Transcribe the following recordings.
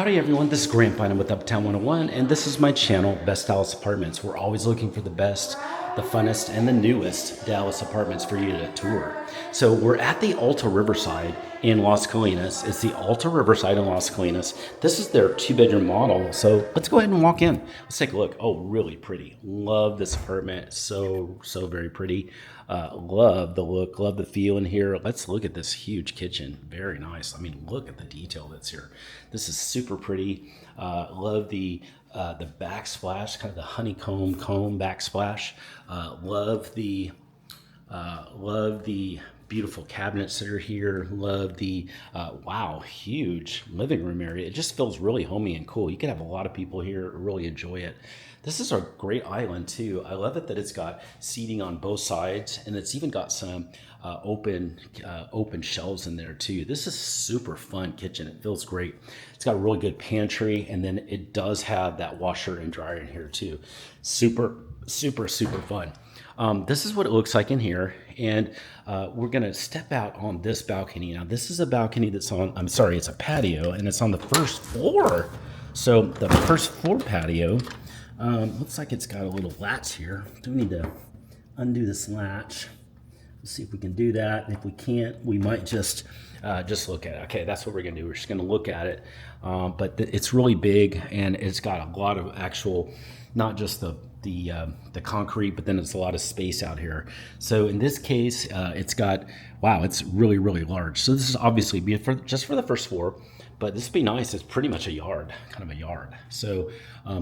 Howdy everyone, this is Grandpa and I'm with Uptown 101 and this is my channel, Best Dallas Apartments. We're always looking for the best, the funnest, and the newest Dallas apartments for you to tour. So we're at the Alta Riverside in Las Colinas. It's the Alta Riverside in Las Colinas. This is their 2-bedroom model. So let's go ahead and walk in. Let's take a look. Oh, really pretty. Love this apartment. So very pretty. Love the look, love the feel in here. Let's look at this huge kitchen. Very nice. I mean, look at the detail that's here. This is super pretty. Love the backsplash, kind of the honeycomb comb backsplash. Love the beautiful cabinets that are here. Love the wow, huge living room area. It just feels really homey and cool. You could have a lot of people here really enjoy it. This is a great island too. I love it that it's got seating on both sides, and it's even got some open shelves in there too. This is super fun kitchen. It feels great. It's got a really good pantry, and then it does have that washer and dryer in here too. Super fun. This is what it looks like in here, and we're gonna step out on this balcony. Now this is a balcony that's on, I'm sorry, it's a patio, and it's on the first floor. So the first floor patio, looks like it's got a little latch here. Do we need to undo this latch? Let's see if we can do that. And if we can't, we might just look at it. Okay, that's what we're gonna do. We're just gonna look at it. But it's really big, and it's got a lot of actual, not just the concrete, but then it's a lot of space out here. So in this case, it's got, wow, it's really large. So this is obviously just for the first floor, but this would be nice. It's pretty much a yard, kind of a yard. So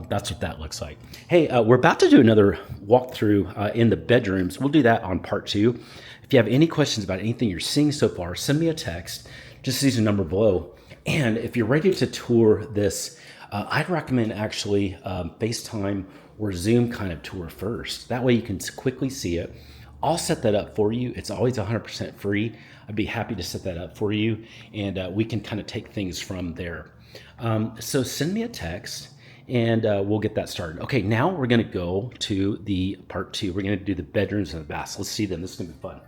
that's what that looks like. Hey, we're about to do another walkthrough in the bedrooms. We'll do that on part 2. If you have any questions about anything you're seeing so far, send me a text. Just use the number below. And if you're ready to tour this, I'd recommend actually FaceTime or Zoom kind of tour first. That way you can quickly see it. I'll set that up for you. It's always 100% free. I'd be happy to set that up for you, and we can kind of take things from there. So send me a text, and we'll get that started. Okay, now we're gonna go to the part 2. We're gonna do the bedrooms and the baths. Let's see them. This is gonna be fun.